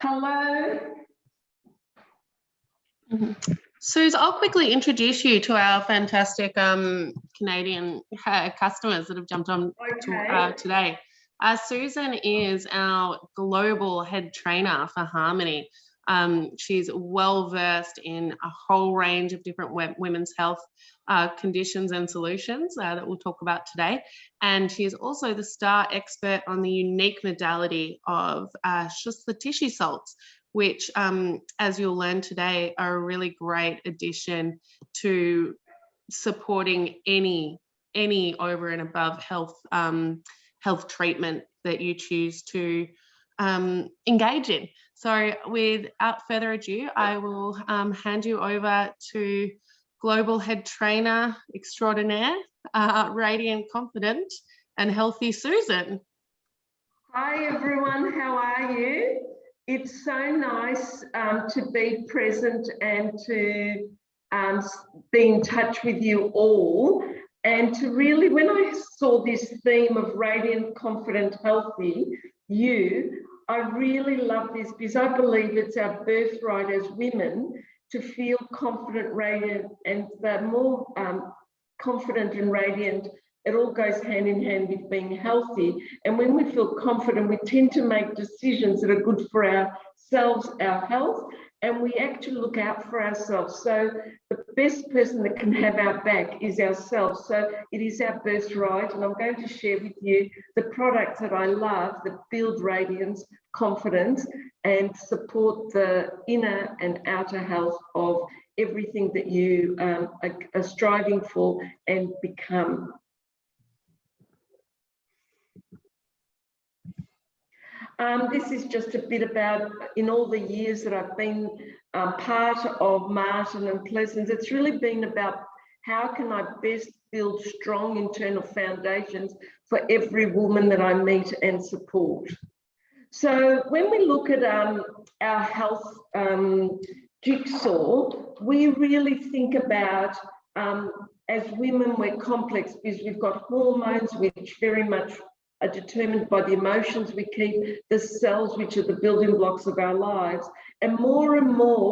Hello. Suze, I'll quickly introduce you to our fantastic Canadian customers that have jumped on today. Susan is our global head trainer for Harmony. She's well versed in a whole range of different women's health conditions and solutions that we'll talk about today. And she is also the star expert on the unique modality of just the tissue salts, which, as you'll learn today, are a really great addition to supporting any over and above health treatment that you choose to engage in. So without further ado, I will hand you over to Global Head Trainer Extraordinaire, Radiant, Confident and Healthy Susan. Hi everyone, how are you? It's so nice to be present and to be in touch with you all, and to really, when I saw this theme of Radiant, Confident, Healthy, I really love this because I believe it's our birthright as women to feel confident, radiant, and the more confident and radiant, it all goes hand in hand with being healthy. And when we feel confident, we tend to make decisions that are good for ourselves, our health, and we actually look out for ourselves. So the best person that can have our back is ourselves. So it is our birthright, and I'm going to share with you the products that I love that build radiance, confidence, and support the inner and outer health of everything that you are striving for and become. This is just a bit about, in all the years that I've been part of Martin and Pleasance, it's really been about how can I best build strong internal foundations for every woman that I meet and support. So when we look at our health jigsaw, we really think about, as women, we're complex because we've got hormones which very much are determined by the emotions we keep, the cells which are the building blocks of our lives. And more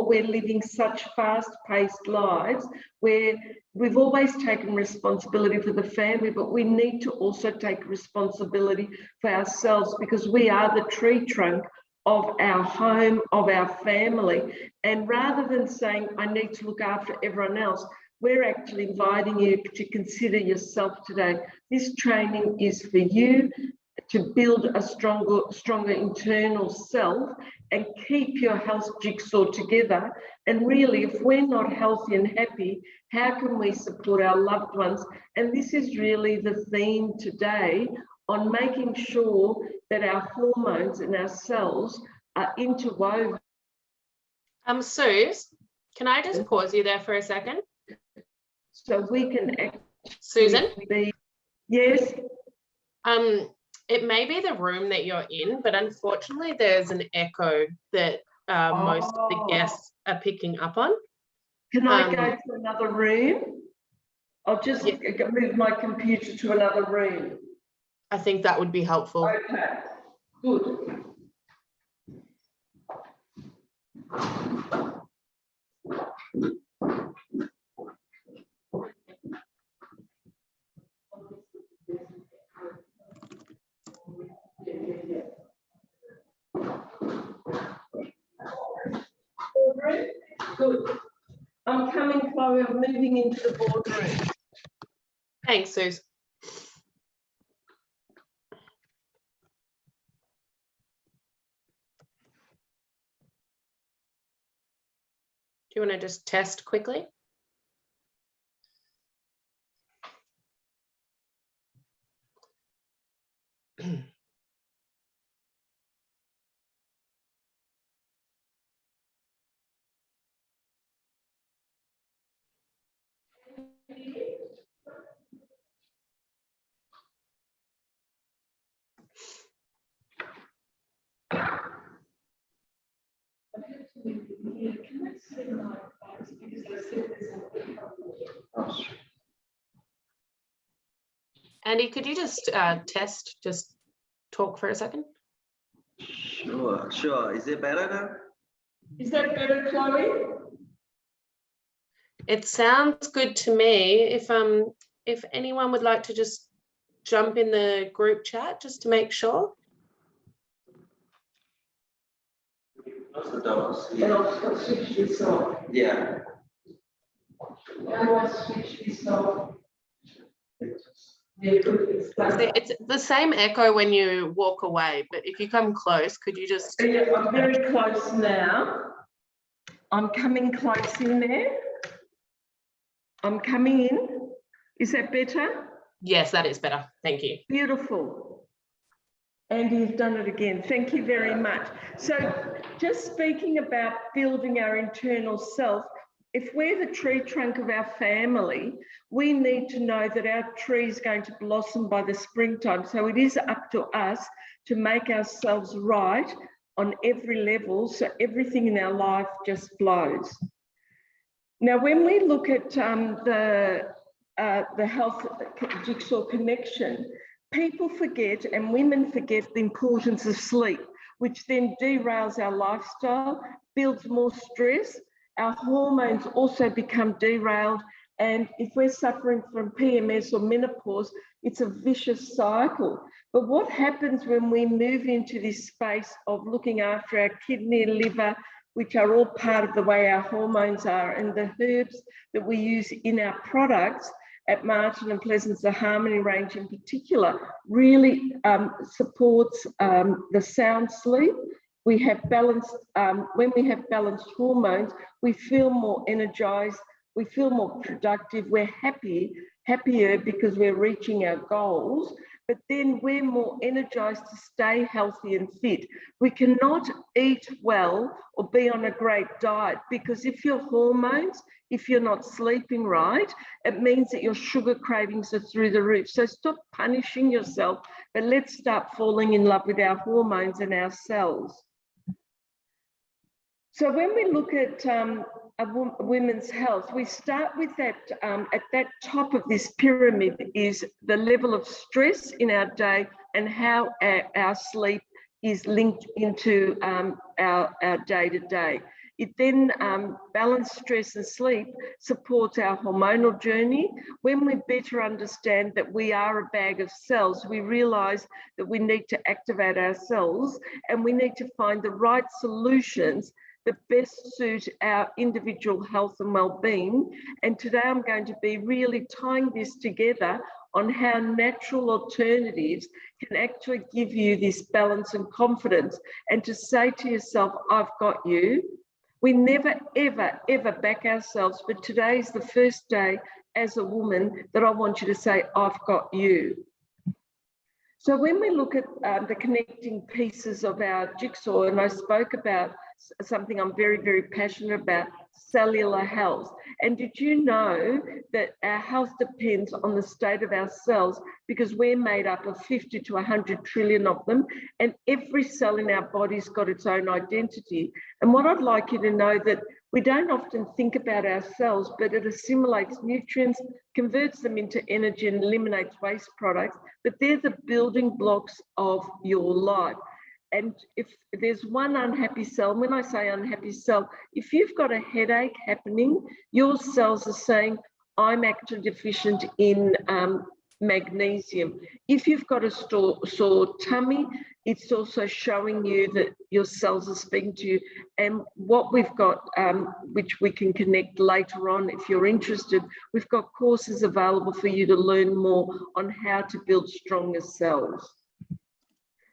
we're living such fast-paced lives where we've always taken responsibility for the family, but we need to also take responsibility for ourselves because we are the tree trunk of our home, of our family. And rather than saying, I need to look after everyone else, we're actually inviting you to consider yourself today. This training is for you to build a stronger internal self and keep your health jigsaw together. And really, if we're not healthy and happy, how can we support our loved ones? And this is really the theme today, on making sure that our hormones and our cells are interwoven. Suze, can I just pause you there for a second? So we can actually Susan? Yes? It may be the room that you're in, but unfortunately there's an echo that most of the guests are picking up on. Can I go to another room? I'll just move my computer to another room. I think that would be helpful. Okay, good. Good. I'm coming, Chloe. I'm moving into the boardroom. Thanks, Suze. Do you want to just test quickly? Andy, could you just just talk for a second? Sure. Is it better now? Is that better, Chloe? It sounds good to me. If anyone would like to just jump in the group chat just to make sure. And I'll switch this off. Yeah. How do I switch this off? Yeah, good. It's the same echo when you walk away, but if you come close, could you just... Yeah, I'm very close now. I'm coming close in there. I'm coming in. Is that better? Yes, that is better. Thank you. Beautiful. Andy, you've done it again. Thank you very much. So just speaking about building our internal self, if we're the tree trunk of our family, we need to know that our tree is going to blossom by the springtime. So it is up to us to make ourselves right on every level, so everything in our life just flows. Now, when we look at the health jigsaw connection, people forget, and women forget, the importance of sleep, which then derails our lifestyle, builds more stress. Our hormones also become derailed. And if we're suffering from PMS or menopause, it's a vicious cycle. But what happens when we move into this space of looking after our kidney, liver, which are all part of the way our hormones are, and the herbs that we use in our products at Martin and Pleasance, the Harmony range in particular, really supports the sound sleep. We have balanced, when we have balanced hormones, we feel more energized, we feel more productive, we're happier because we're reaching our goals, but then we're more energized to stay healthy and fit. We cannot eat well or be on a great diet, because if your hormones, if you're not sleeping right, it means that your sugar cravings are through the roof. So stop punishing yourself, but let's start falling in love with our hormones and our cells. So when we look at women's health, we start with that, at that top of this pyramid is the level of stress in our day and how our sleep is linked into our day-to-day. It then balanced stress and sleep supports our hormonal journey. When we better understand that we are a bag of cells, we realise that we need to activate our cells, and we need to find the right solutions that best suit our individual health and well-being. And today I'm going to be really tying this together on how natural alternatives can actually give you this balance and confidence, and to say to yourself, I've got you. We never, ever, ever back ourselves, but today is the first day as a woman that I want you to say, I've got you. So when we look at the connecting pieces of our jigsaw, and I spoke about something I'm very, very passionate about, cellular health. And did you know that our health depends on the state of our cells, because we're made up of 50 to 100 trillion of them, and every cell in our body's got its own identity. And what I'd like you to know, that we don't often think about our cells, but it assimilates nutrients, converts them into energy and eliminates waste products, but they're the building blocks of your life. And if there's one unhappy cell, and when I say unhappy cell, if you've got a headache happening, your cells are saying, I'm actually deficient in magnesium. If you've got a sore tummy, it's also showing you that your cells are speaking to you. And what we've got, which we can connect later on if you're interested, we've got courses available for you to learn more on how to build stronger cells.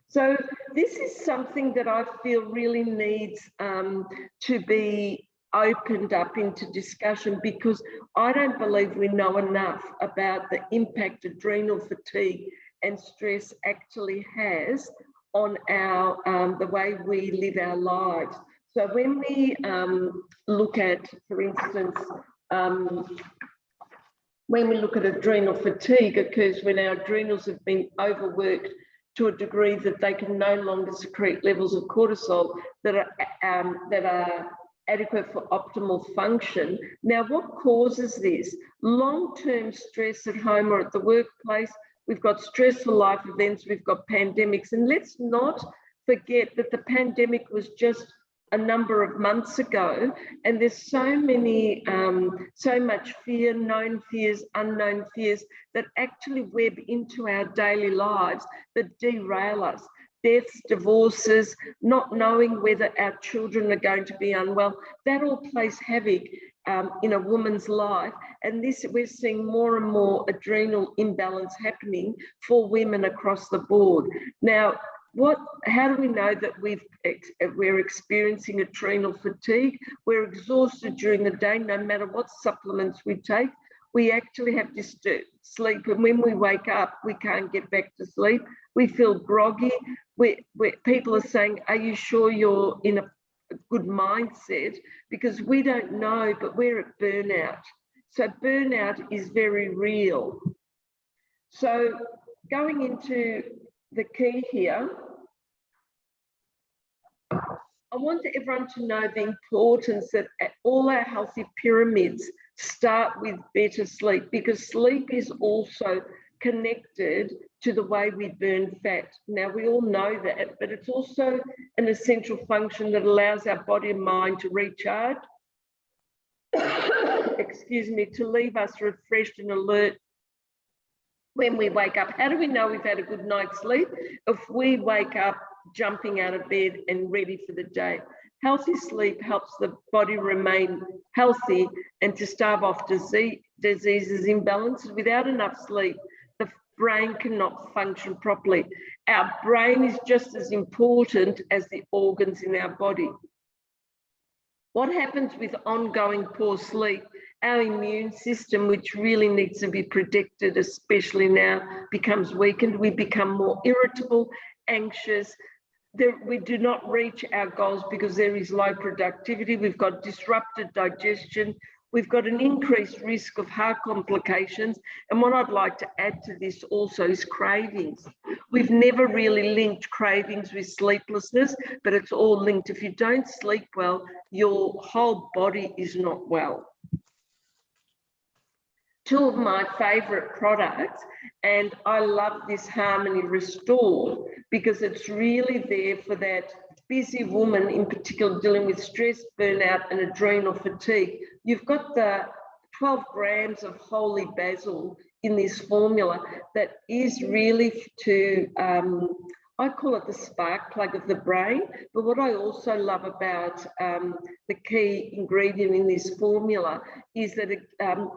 So this is something that I feel really needs to be opened up into discussion, because I don't believe we know enough about the impact adrenal fatigue and stress actually has on our the way we live our lives. So when we look at, for instance, when we look at adrenal fatigue, occurs when our adrenals have been overworked to a degree that they can no longer secrete levels of cortisol that are adequate for optimal function. Now, what causes this? Long-term stress at home or at the workplace. We've got stressful life events, we've got pandemics, and let's not forget that the pandemic was just a number of months ago, and there's so much fear, known fears, unknown fears that actually web into our daily lives that derail us. Deaths, divorces, not knowing whether our children are going to be unwell, that all plays havoc in a woman's life. And this, we're seeing more and more adrenal imbalance happening for women across the board. Now, how do we know that we're experiencing adrenal fatigue? We're exhausted during the day, no matter what supplements we take. We actually have disturbed sleep, and when we wake up, we can't get back to sleep. We feel groggy. People are saying, are you sure you're in a good mindset? Because we don't know, but we're at burnout. So burnout is very real. So going into the key here, I want everyone to know the importance that all our healthy pyramids start with better sleep, because sleep is also connected to the way we burn fat. Now, we all know that, but it's also an essential function that allows our body and mind to recharge, excuse me, to leave us refreshed and alert when we wake up. How do we know we've had a good night's sleep? If we wake up jumping out of bed and ready for the day. Healthy sleep helps the body remain healthy and to stave off diseases, imbalances. Without enough sleep, the brain cannot function properly. Our brain is just as important as the organs in our body. What happens with ongoing poor sleep? Our immune system, which really needs to be protected, especially now, becomes weakened. We become more irritable, anxious. We do not reach our goals because there is low productivity. We've got disrupted digestion. We've got an increased risk of heart complications. And what I'd like to add to this also is cravings. We've never really linked cravings with sleeplessness, but it's all linked. If you don't sleep well, your whole body is not well. Two of my favourite products, and I love this Harmony Restore because it's really there for that busy woman, in particular dealing with stress, burnout and adrenal fatigue. You've got the 12 grams of holy basil in this formula that is really to, I call it the spark plug of the brain, but what I also love about the key ingredient in this formula is that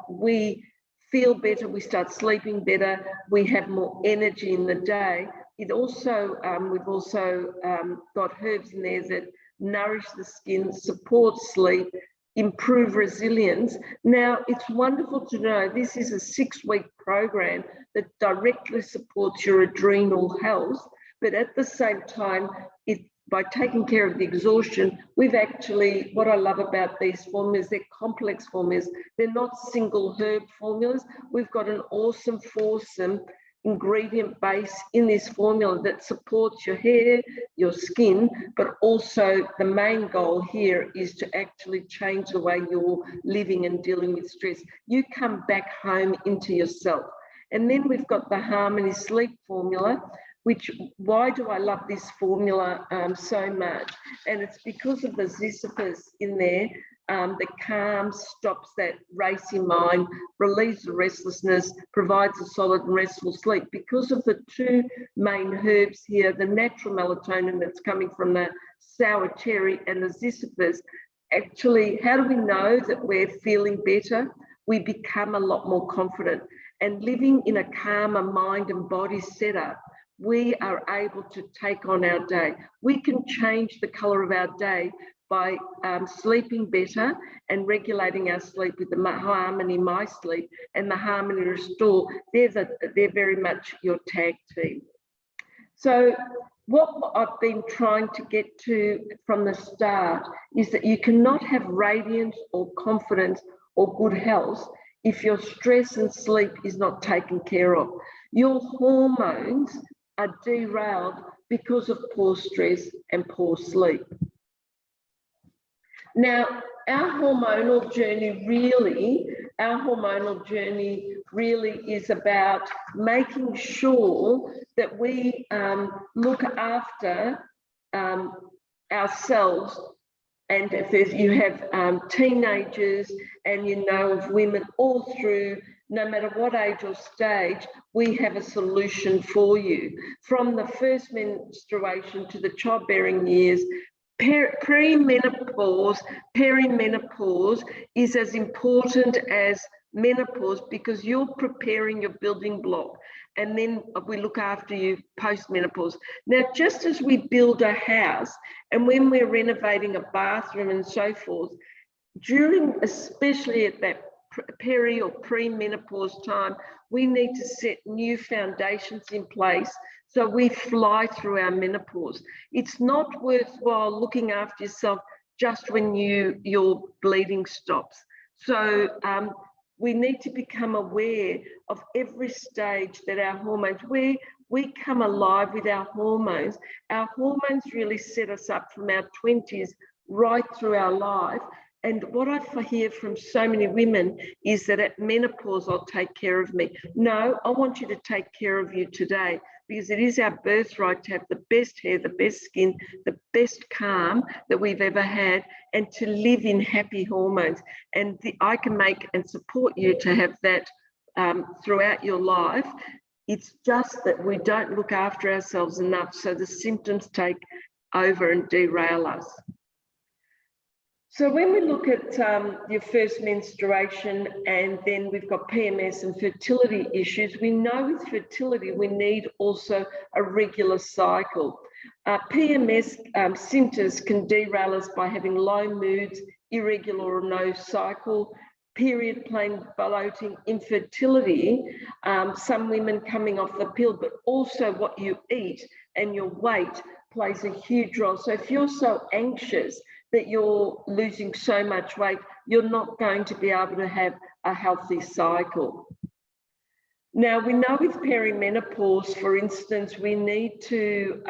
we feel better, we start sleeping better, we have more energy in the day. It also, we've also got herbs in there that nourish the skin, support sleep, improve resilience. Now, it's wonderful to know this is a 6-week program that directly supports your adrenal health, but at the same time, by taking care of the exhaustion, we've actually, what I love about these formulas, they're complex formulas. They're not single herb formulas. We've got an awesome foursome ingredient base in this formula that supports your hair, your skin, but also the main goal here is to actually change the way you're living and dealing with stress. You come back home into yourself. And then we've got the Harmony Sleep formula, which, why do I love this formula so much? And it's because of the Ziziphus in there that calms, stops that racing mind, relieves the restlessness, provides a solid and restful sleep. Because of the two main herbs here, the natural melatonin that's coming from the sour cherry and the Ziziphus, actually, how do we know that we're feeling better? We become a lot more confident. And living in a calmer mind and body setup, we are able to take on our day. We can change the colour of our day by sleeping better and regulating our sleep with the Harmony My Sleep and the Harmony Restore. They're very much your tag team. So what I've been trying to get to from the start is that you cannot have radiance or confidence or good health if your stress and sleep is not taken care of. Your hormones are derailed because of poor stress and poor sleep. Now, our hormonal journey really is about making sure that we look after ourselves. And if you have teenagers and you know of women all through, no matter what age or stage, we have a solution for you. From the first menstruation to the childbearing years, perimenopause is as important as menopause because you're preparing your building block, and then we look after you post-menopause. Now, just as we build a house and when we're renovating a bathroom and so forth, especially at that peri or pre-menopause time, we need to set new foundations in place so we fly through our menopause. It's not worthwhile looking after yourself just when your bleeding stops. So we need to become aware of every stage that our hormones, we come alive with our hormones. Our hormones really set us up from our 20s right through our life. And what I hear from so many women is that at menopause, I'll take care of me. No, I want you to take care of you today, because it is our birthright to have the best hair, the best skin, the best calm that we've ever had, and to live in happy hormones. And I can make and support you to have that throughout your life. It's just that we don't look after ourselves enough, so the symptoms take over and derail us. So when we look at your first menstruation, and then we've got PMS and fertility issues, we know with fertility we need also a regular cycle. PMS symptoms can derail us by having low moods, irregular or no cycle, period pain, bloating, infertility, some women coming off the pill, but also what you eat and your weight plays a huge role. So if you're so anxious that you're losing so much weight, you're not going to be able to have a healthy cycle. Now, we know with perimenopause, for instance, we need to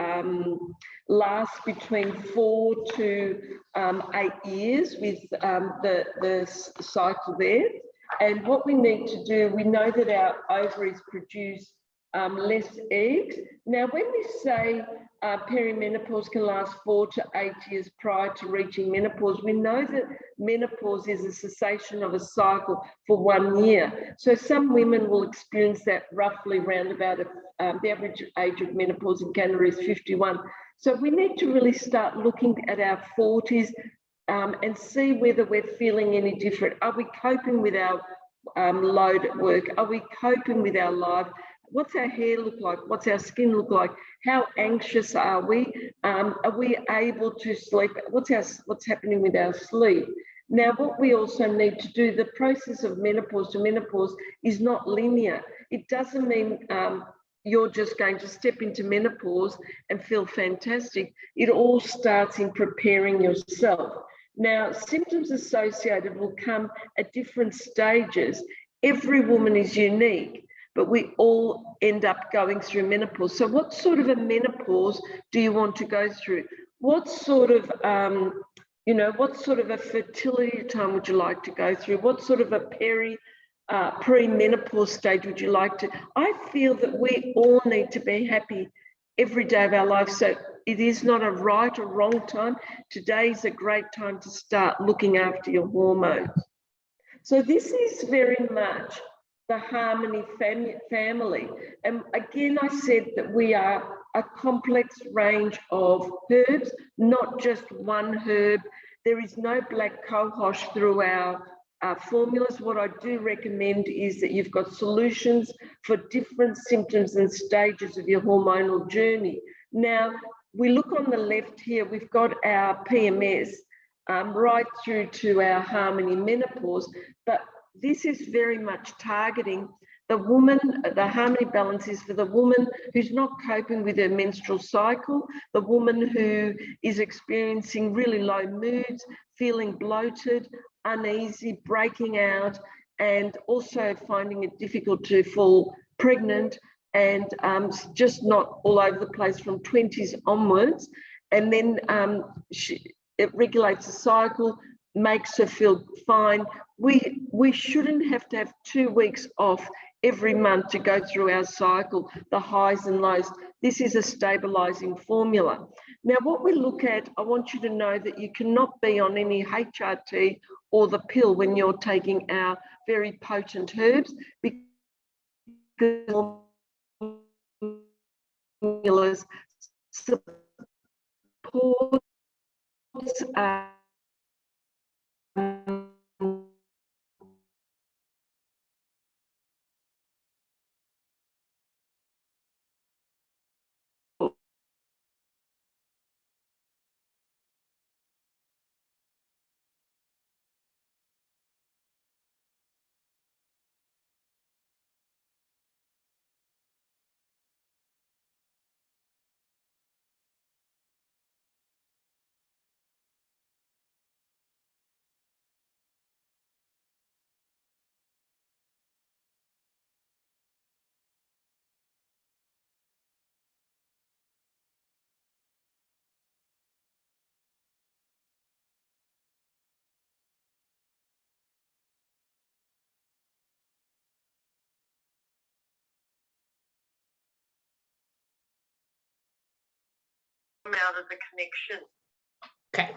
last between 4 to 8 years with the cycle there. And what we need to do, we know that our ovaries produce less eggs. Now, when we say perimenopause can last 4 to 8 years prior to reaching menopause, we know that menopause is a cessation of a cycle for 1 year. So some women will experience that roughly around about the average age of menopause in Canada is 51. So we need to really start looking at our 40s and see whether we're feeling any different. Are we coping with our load at work? Are we coping with our life? What's our hair look like? What's our skin look like? How anxious are we? Are we able to sleep? What's happening with our sleep? Now, what we also need to do, the process of menopause to menopause is not linear. It doesn't mean you're just going to step into menopause and feel fantastic. It all starts in preparing yourself. Now, symptoms associated will come at different stages. Every woman is unique, but we all end up going through menopause. So what sort of a menopause do you want to go through? What sort of, what sort of a fertility time would you like to go through? What sort of a pre-menopause stage would you like to? I feel that we all need to be happy every day of our life. So it is not a right or wrong time. Today is a great time to start looking after your hormones. So this is very much the Harmony family. And again, I said that we are a complex range of herbs, not just one herb. There is no black cohosh through our formulas. What I do recommend is that you've got solutions for different symptoms and stages of your hormonal journey. Now, we look on the left here, we've got our PMS right through to our Harmony menopause, but this is very much targeting the woman. The Harmony balance is for the woman who's not coping with her menstrual cycle, the woman who is experiencing really low moods, feeling bloated, uneasy, breaking out, and also finding it difficult to fall pregnant, and just not all over the place from 20s onwards. And then it regulates the cycle, makes her feel fine. We shouldn't have to have 2 weeks off every month to go through our cycle, the highs and lows. This is a stabilizing formula. Now, what we look at, I want you to know that you cannot be on any HRT or the pill when you're taking our very potent herbs, because formulas supports out of the connection. Okay.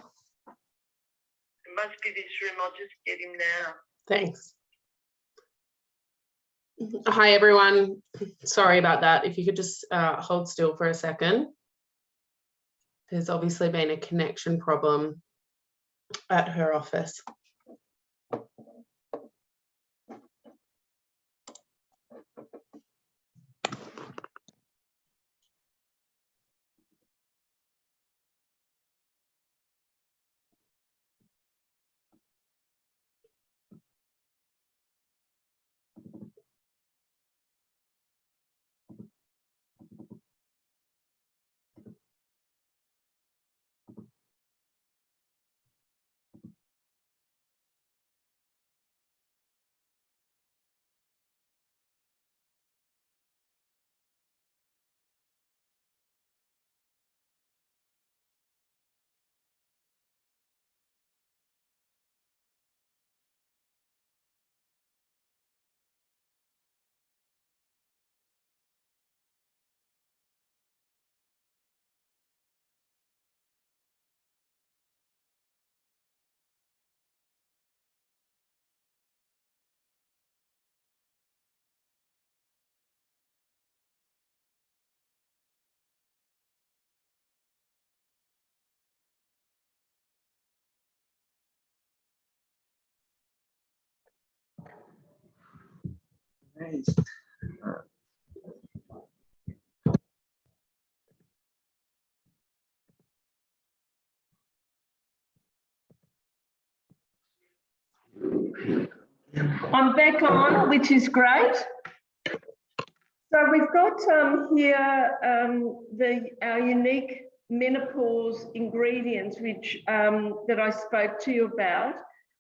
It must be this room. I'll just get him now. Thanks. Hi, everyone. Sorry about that. If you could just hold still for a second. There's obviously been a connection problem at her office. Nice. I'm back on, which is great. So we've got here our unique menopause ingredients, which that I spoke to you about,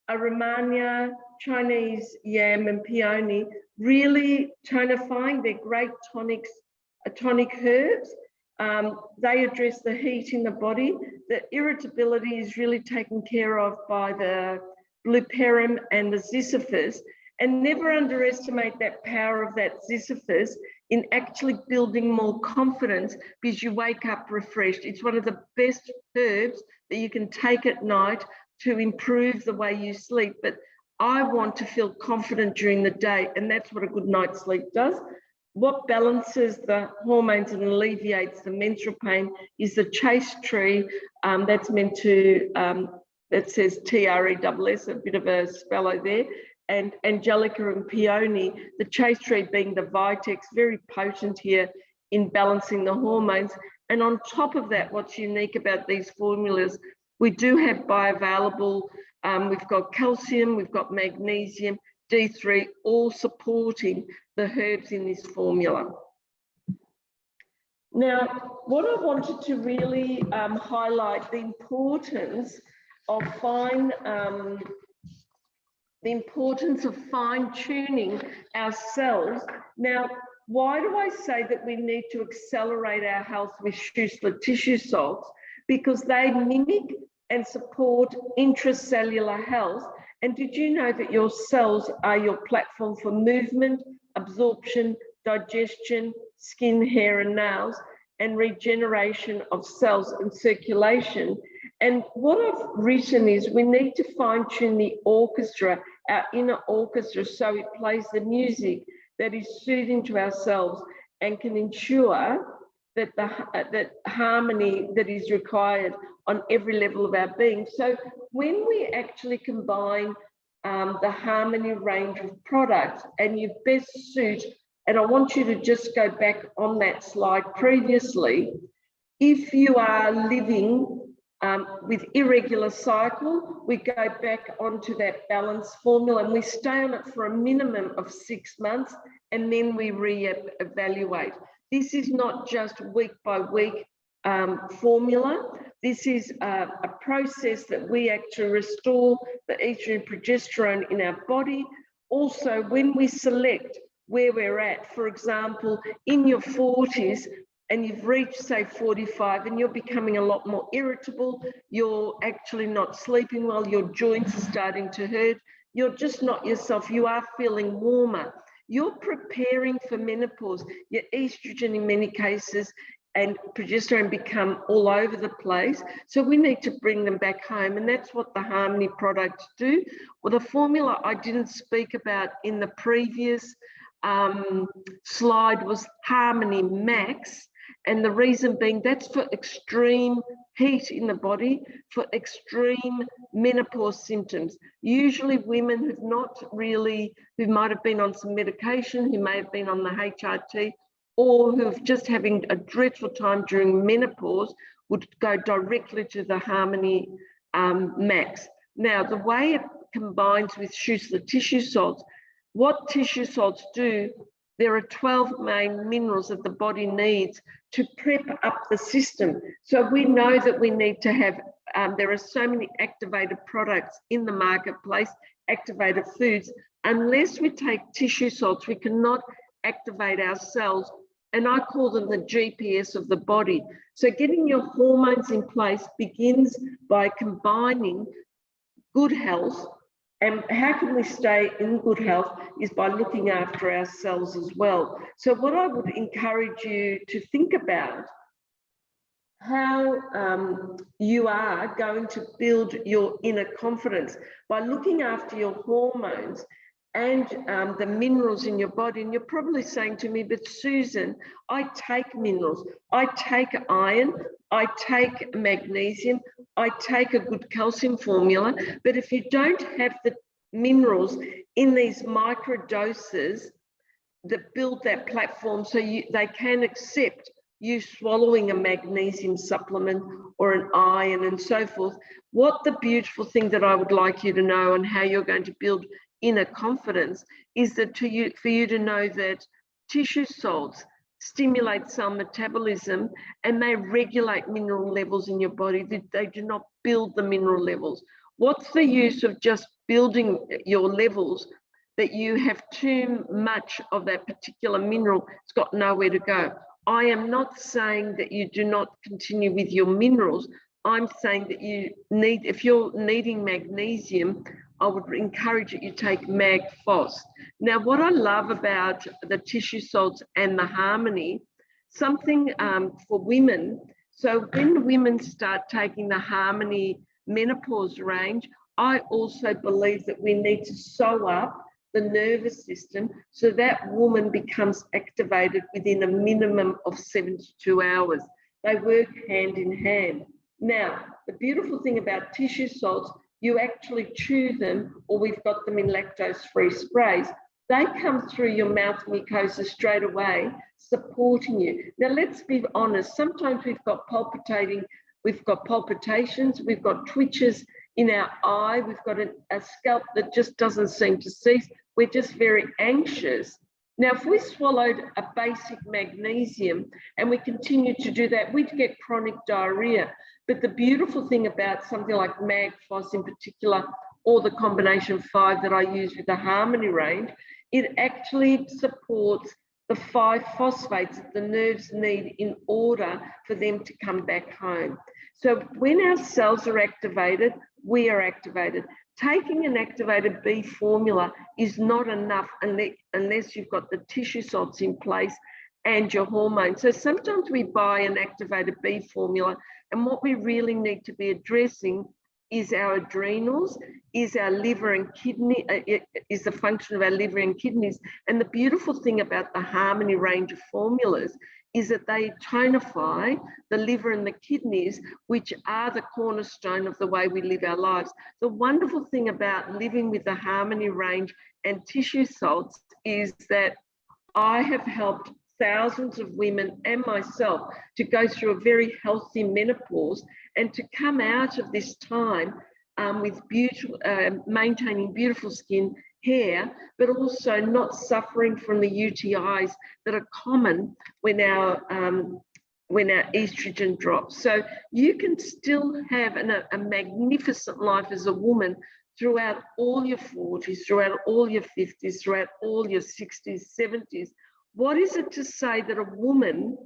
are Romania, Chinese yam and peony, really tonifying. They're great tonics, tonic herbs. They address the heat in the body. The irritability is really taken care of by the blueperim and the ziziphus, and never underestimate that power of that ziziphus in actually building more confidence, because you wake up refreshed. It's one of the best herbs that you can take at night to improve the way you sleep. But I want to feel confident during the day, and that's what a good night's sleep does. What balances the hormones and alleviates the menstrual pain is the chaste tree. That's meant to, that says TRESS, a bit of a spello there, and angelica and peony, the chaste tree being the vitex, very potent here in balancing the hormones. And on top of that, what's unique about these formulas, we do have bioavailable, we've got calcium, we've got magnesium, D3, all supporting the herbs in this formula. Now, what I wanted to really highlight the importance of fine-tuning our cells. Now, why do I say that we need to accelerate our health with Schussler tissue salts? Because they mimic and support intracellular health. And did you know that your cells are your platform for movement, absorption, digestion, skin, hair and nails, and regeneration of cells and circulation. And what I've written is we need to fine-tune the orchestra, our inner orchestra, so it plays the music that is soothing to ourselves and can ensure that that harmony that is required on every level of our being. So when we actually combine the harmony range of products, and you best suit, and I want you to just go back on that slide previously, if you are living with irregular cycle, we go back onto that balance formula and we stay on it for a minimum of 6 months, and then we re-evaluate. This is not just week by week formula. This is a process that we actually restore the estrogen progesterone in our body. Also, when we select where we're at, for example, in your 40s, and you've reached, say, 45, and you're becoming a lot more irritable, you're actually not sleeping well, your joints are starting to hurt, you're just not yourself, you are feeling warmer. You're preparing for menopause. Your estrogen, in many cases, and progesterone become all over the place. So we need to bring them back home. And that's what the Harmony products do. Well, the formula I didn't speak about in the previous slide was Harmony Max. And the reason being that's for extreme heat in the body, for extreme menopause symptoms. Usually women who've not really, who might have been on some medication, who may have been on the HRT, or who've just having a dreadful time during menopause would go directly to the Harmony Max. Now, the way it combines with Schussler tissue salts, what tissue salts do, there are 12 main minerals that the body needs to prep up the system. So we know that we need to have, there are so many activated products in the marketplace, activated foods. Unless we take tissue salts, we cannot activate our cells. And I call them the GPS of the body. So getting your hormones in place begins by combining good health. And how can we stay in good health is by looking after ourselves as well. So what I would encourage you to think about, how you are going to build your inner confidence by looking after your hormones and the minerals in your body. And you're probably saying to me, but Susan, I take minerals, I take iron, I take magnesium, I take a good calcium formula, but if you don't have the minerals in these micro doses that build that platform so they can accept you swallowing a magnesium supplement or an iron and so forth, what the beautiful thing that I would like you to know and how you're going to build inner confidence is that for you to know that tissue salts stimulate cell metabolism and they regulate mineral levels in your body. They do not build the mineral levels. What's the use of just building your levels that you have too much of that particular mineral? It's got nowhere to go. I am not saying that you do not continue with your minerals. I'm saying that you need, if you're needing magnesium, I would encourage that you take Mag-Phos. Now, what I love about the tissue salts and the Harmony, something for women, so when women start taking the Harmony menopause range, I also believe that we need to sew up the nervous system so that woman becomes activated within a minimum of 72 hours. They work hand in hand. Now, the beautiful thing about tissue salts, you actually chew them, or we've got them in lactose-free sprays. They come through your mouth mucosa straight away, supporting you. Now, let's be honest. Sometimes we've got palpitations, we've got twitches in our eye, we've got a scalp that just doesn't seem to cease. We're just very anxious. Now, if we swallowed a basic magnesium and we continue to do that, we'd get chronic diarrhea. But the beautiful thing about something like Mag-Phos in particular, or the combination 5 that I use with the Harmony range, it actually supports the 5 phosphates that the nerves need in order for them to come back home. So when our cells are activated, we are activated. Taking an activated B formula is not enough unless you've got the tissue salts in place and your hormones. So sometimes we buy an activated B formula, and what we really need to be addressing is our adrenals, is our liver and kidney, is the function of our liver and kidneys. And the beautiful thing about the Harmony range of formulas is that they tonify the liver and the kidneys, which are the cornerstone of the way we live our lives. The wonderful thing about living with the Harmony range and tissue salts is that I have helped thousands of women and myself to go through a very healthy menopause and to come out of this time with beautiful, maintaining beautiful skin, hair, but also not suffering from the UTIs that are common when our estrogen drops. So you can still have a magnificent life as a woman throughout all your 40s, throughout all your 50s, throughout all your 60s, 70s. What is it to say that a woman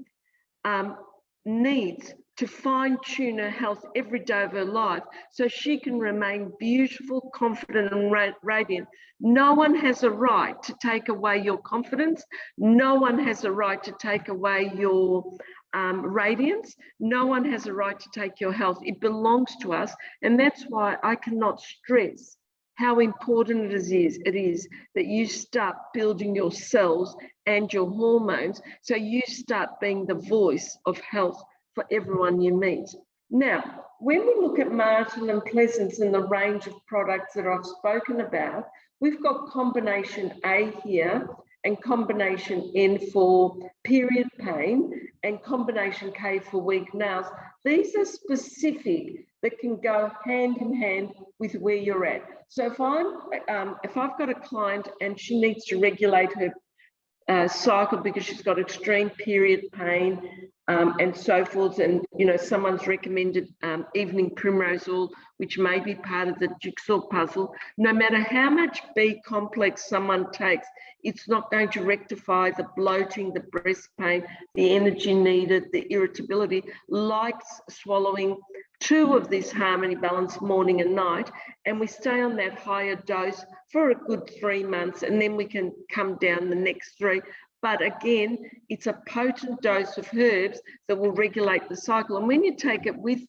needs to fine-tune her health every day of her life so she can remain beautiful, confident, and radiant? No one has a right to take away your confidence. No one has a right to take away your radiance. No one has a right to take your health. It belongs to us. And that's why I cannot stress how important it is that you start building your cells and your hormones, so you start being the voice of health for everyone you meet. Now, when we look at Martin and Pleasance and the range of products that I've spoken about, we've got combination A here and combination N for period pain and combination K for weak nails. These are specific that can go hand in hand with where you're at. So if I've got a client and she needs to regulate her cycle because she's got extreme period pain and so forth, and someone's recommended evening primrose oil, which may be part of the jigsaw puzzle, no matter how much B complex someone takes, it's not going to rectify the bloating, the breast pain, the energy needed, the irritability, like swallowing 2 of this Harmony Balance morning and night, and we stay on that higher dose for a good 3 months, and then we can come down the next 3. But again, it's a potent dose of herbs that will regulate the cycle. And when you take it with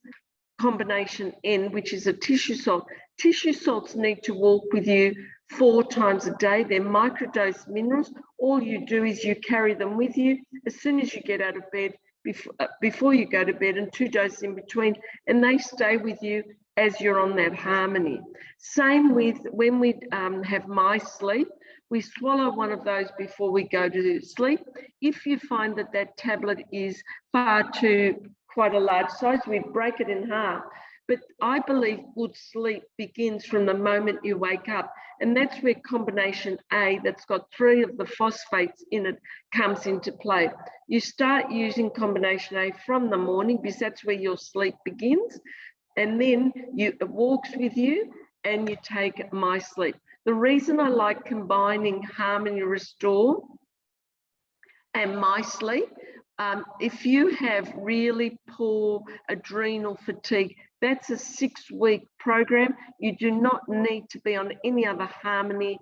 combination N, which is a tissue salt, tissue salts need to walk with you 4 times a day. They're microdose minerals. All you do is you carry them with you as soon as you get out of bed, before you go to bed, and 2 doses in between, and they stay with you as you're on that Harmony. Same with when we have My Sleep. We swallow one of those before we go to sleep. If you find that that tablet is quite a large size, we break it in half. But I believe good sleep begins from the moment you wake up. And that's where combination A, that's got 3 of the phosphates in it, comes into play. You start using combination A from the morning because that's where your sleep begins. And then it walks with you and you take My Sleep. The reason I like combining Harmony Restore and My Sleep, if you have really poor adrenal fatigue, that's a 6-week program. You do not need to be on any other Harmony.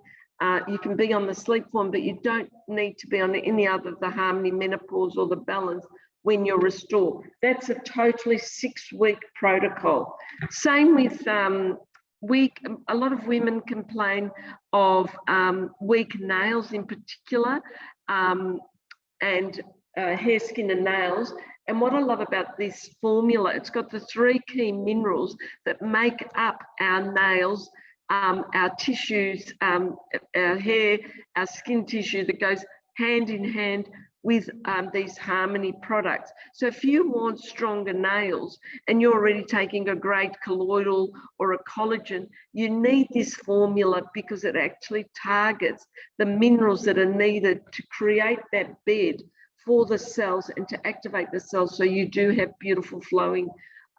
You can be on the sleep form, but you don't need to be on any other of the Harmony Menopause or the Balance when you're restored. That's a totally 6-week protocol. Same with a lot of women complain of weak nails in particular, and hair, skin and nails. And what I love about this formula, it's got the 3 key minerals that make up our nails, our tissues, our hair, our skin tissue, that goes hand in hand with these Harmony products. So if you want stronger nails and you're already taking a great colloidal or a collagen, you need this formula because it actually targets the minerals that are needed to create that bed for the cells and to activate the cells so you do have beautiful flowing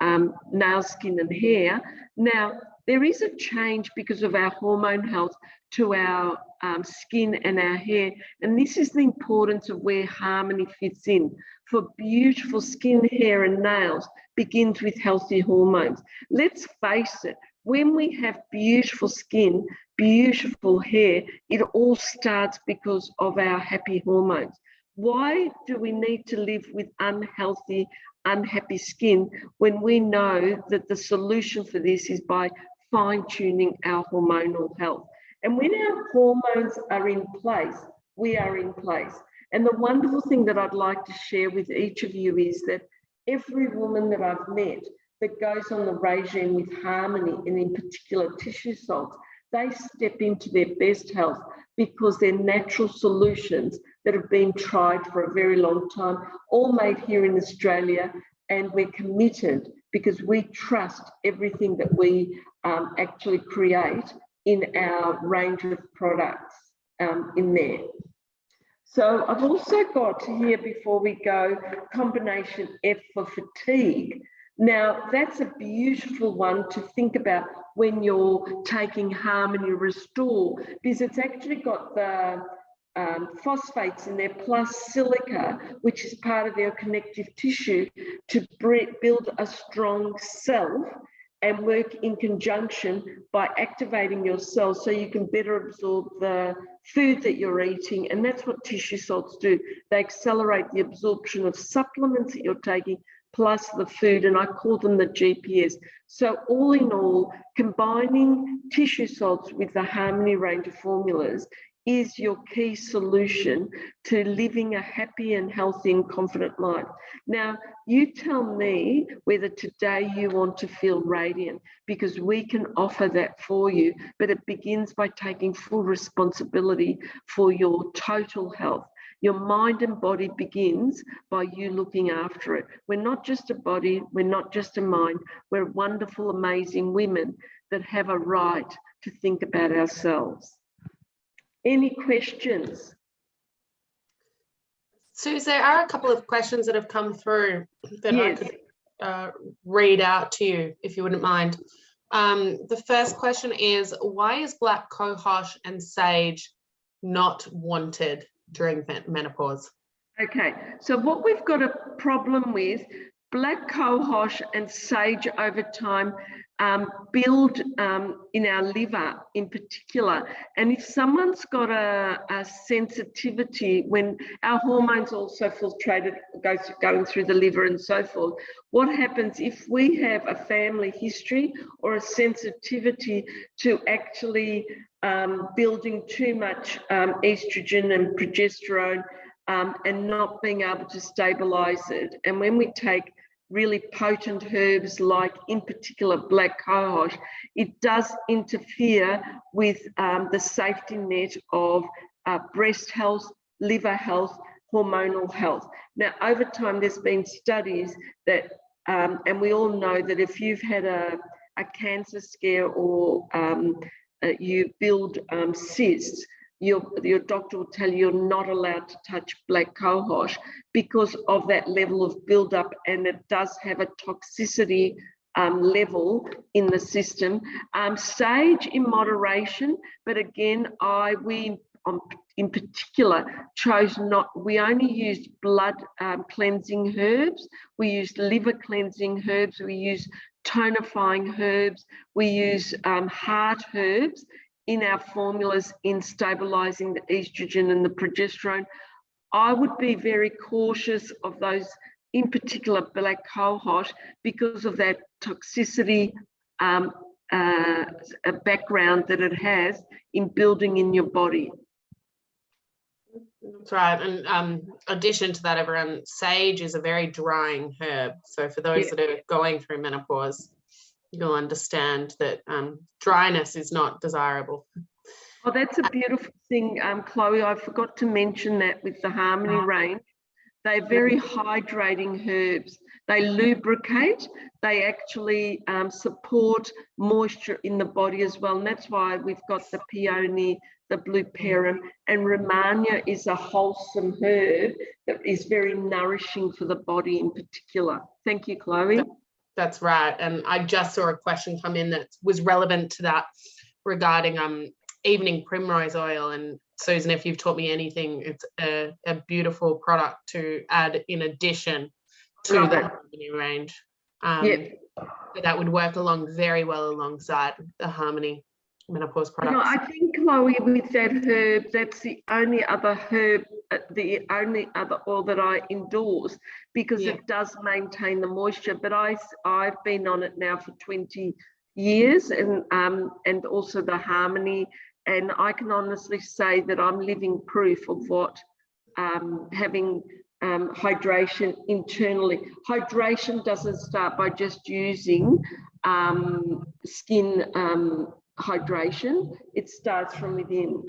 nail, skin and hair. Now, there is a change because of our hormone health to our skin and our hair. And this is the importance of where harmony fits in. For beautiful skin, hair and nails begins with healthy hormones. Let's face it, when we have beautiful skin, beautiful hair, it all starts because of our happy hormones. Why do we need to live with unhealthy, unhappy skin when we know that the solution for this is by fine-tuning our hormonal health? And when our hormones are in place, we are in place. And the wonderful thing that I'd like to share with each of you is that every woman that I've met that goes on the regime with harmony, and in particular tissue salts, they step into their best health because they're natural solutions that have been tried for a very long time, all made here in Australia, and we're committed because we trust everything that we actually create in our range of products in there. So I've also got here, before we go, combination F for fatigue. Now, that's a beautiful one to think about when you're taking Harmony Restore, because it's actually got the phosphates in there plus silica, which is part of their connective tissue to build a strong self and work in conjunction by activating your cells so you can better absorb the food that you're eating. And that's what tissue salts do. They accelerate the absorption of supplements that you're taking plus the food, and I call them the GPS. So all in all, combining tissue salts with the Harmony range of formulas is your key solution to living a happy and healthy and confident life. Now, you tell me whether today you want to feel radiant, because we can offer that for you, but it begins by taking full responsibility for your total health. Your mind and body begins by you looking after it. We're not just a body, we're not just a mind, we're wonderful, amazing women that have a right to think about ourselves. Any questions? Suze, there are a couple of questions that have come through that Yes. I could read out to you, if you wouldn't mind. The first question is, why is black cohosh and sage not wanted during menopause? Okay, so what we've got a problem with, black cohosh and sage over time build in our liver in particular. And if someone's got a sensitivity, when our hormones also filtrated, going through the liver and so forth, what happens if we have a family history or a sensitivity to actually building too much estrogen and progesterone and not being able to stabilize it? And when we take really potent herbs like, in particular, black cohosh, it does interfere with the safety net of breast health, liver health, hormonal health. Now, over time, there's been studies that, and we all know that if you've had a cancer scare or you build cysts, your doctor will tell you you're not allowed to touch black cohosh because of that level of buildup, and it does have a toxicity level in the system. Sage in moderation, but again, we in particular chose not, we only used blood cleansing herbs, we used liver cleansing herbs, we used tonifying herbs, we use heart herbs in our formulas in stabilizing the estrogen and the progesterone. I would be very cautious of those, in particular black cohosh, because of that toxicity background that it has in building in your body. That's right. And addition to that, everyone, sage is a very drying herb. So for those that are going through menopause, you'll understand that dryness is not desirable. Oh, that's a beautiful thing, Chloe. I forgot to mention that with the Harmony range. They're very hydrating herbs. They lubricate. They actually support moisture in the body as well. And that's why we've got the peony, the blue perum, and Romania is a wholesome herb that is very nourishing for the body in particular. Thank you, Chloe. That's right. And I just saw a question come in that was relevant to that regarding evening primrose oil. And Susan, if you've taught me anything, it's a beautiful product to add in addition to the Harmony range. So that would work very well alongside the Harmony menopause products. I think, Chloe, with that herb, that's the only other herb, the only other oil that I endorse, because it does maintain the moisture. But I've been on it now for 20 years, and also the Harmony, and I can honestly say that I'm living proof of what having hydration internally. Hydration doesn't start by just using skin hydration. It starts from within.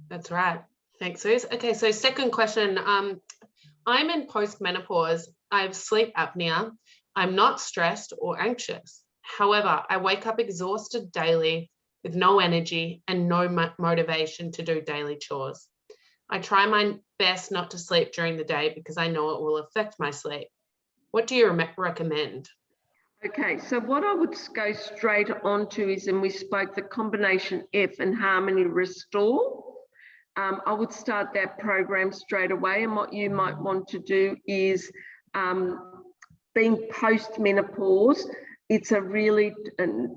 That's right. Thanks, Suze. Okay, so second question. I'm in postmenopause. I have sleep apnea. I'm not stressed or anxious. However, I wake up exhausted daily with no energy and no motivation to do daily chores. I try my best not to sleep during the day because I know it will affect my sleep. What do you recommend? Okay, so what I would go straight on to is, and we spoke the combination F and Harmony Restore. I would start that program straight away. And what you might want to do is, being post-menopause, it's a really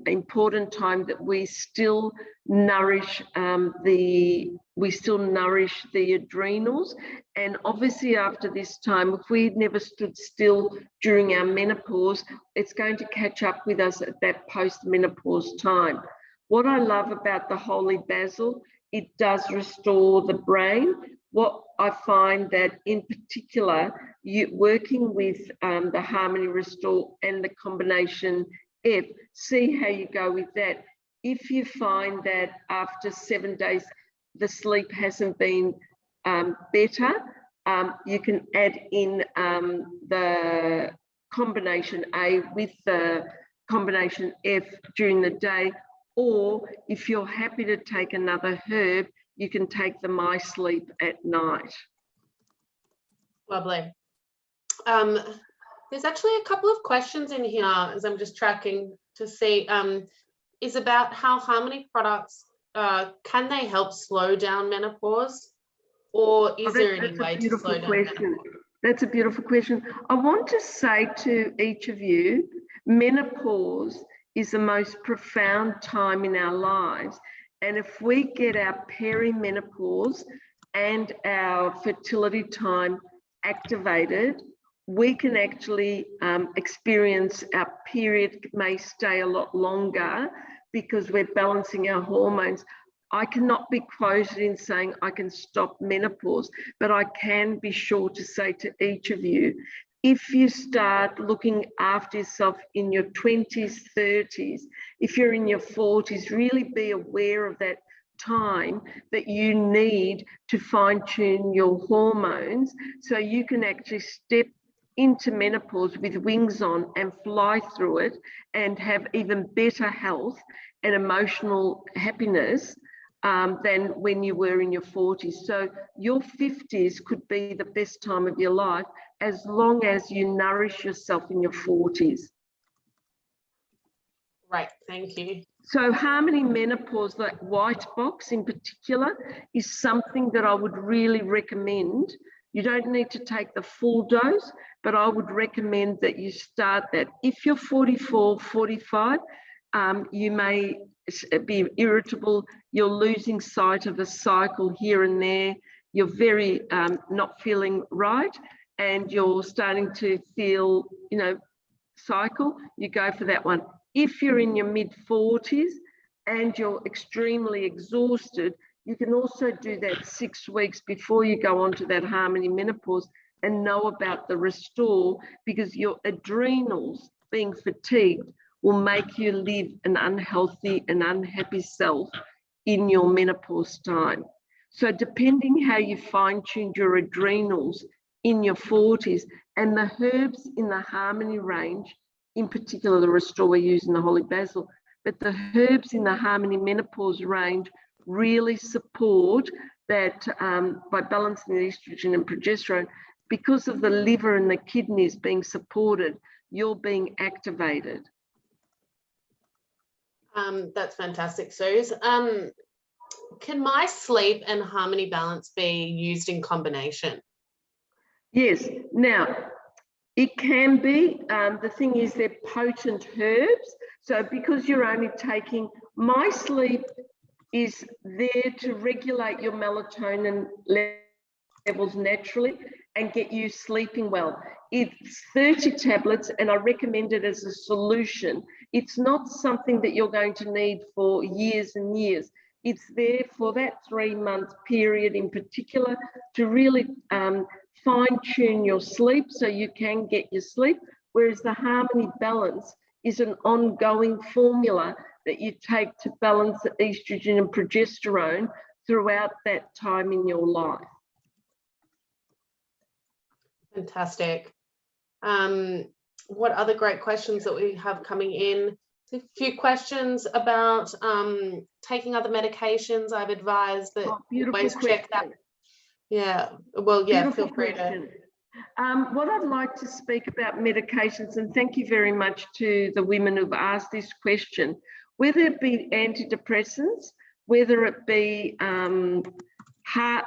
important time that we still nourish the adrenals. And obviously after this time, if we never stood still during our menopause, it's going to catch up with us at that post-menopause time. What I love about the holy basil, it does restore the brain. What I find that in particular, working with the Harmony Restore and the combination F, see how you go with that. If you find that after 7 days, the sleep hasn't been better, you can add in the combination A with the combination F during the day. Or if you're happy to take another herb, you can take the My Sleep at night. Lovely. There's actually a couple of questions in here as I'm just tracking to see, is about how Harmony products, can they help slow down menopause? Or is there any way to slow down menopause? That's a beautiful question. I want to say to each of you, menopause is the most profound time in our lives. And if we get our perimenopause and our fertility time activated, we can actually experience our period may stay a lot longer because we're balancing our hormones. I cannot be quoted in saying I can stop menopause, but I can be sure to say to each of you, if you start looking after yourself in your 20s, 30s, if you're in your 40s, really be aware of that time that you need to fine-tune your hormones so you can actually step into menopause with wings on and fly through it and have even better health and emotional happiness than when you were in your 40s. So your 50s could be the best time of your life as long as you nourish yourself in your 40s. Right, thank you. So Harmony Menopause, that white box in particular, is something that I would really recommend. You don't need to take the full dose, but I would recommend that you start that. If you're 44, 45, you may be irritable, you're losing sight of a cycle here and there, you're very not feeling right, and you're starting to feel, cycle, you go for that one. If you're in your mid-40s and you're extremely exhausted, you can also do that 6 weeks before you go on to that Harmony Menopause and know about the Restore, because your adrenals being fatigued will make you live an unhealthy and unhappy self in your menopause time. So depending how you fine-tuned your adrenals in your 40s, and the herbs in the Harmony range, in particular the Restore we're using the holy basil, but the herbs in the Harmony Menopause range really support that by balancing the estrogen and progesterone, because of the liver and the kidneys being supported, you're being activated. That's fantastic, Suze. Can my sleep and harmony balance be used in combination? Yes. Now, it can be. The thing is, they're potent herbs. So because you're only taking, my sleep is there to regulate your melatonin levels naturally and get you sleeping well. It's 30 tablets and I recommend it as a solution. It's not something that you're going to need for years and years. It's there for that 3-month period in particular to really fine-tune your sleep so you can get your sleep, whereas the harmony balance is an ongoing formula that you take to balance the estrogen and progesterone throughout that time in your life. Fantastic. What other great questions that we have coming in? A few questions about taking other medications. I've advised that always check that. Yeah, well, yeah, Beautiful feel free question. to. What I'd like to speak about medications, and thank you very much to the women who've asked this question, whether it be antidepressants, whether it be heart,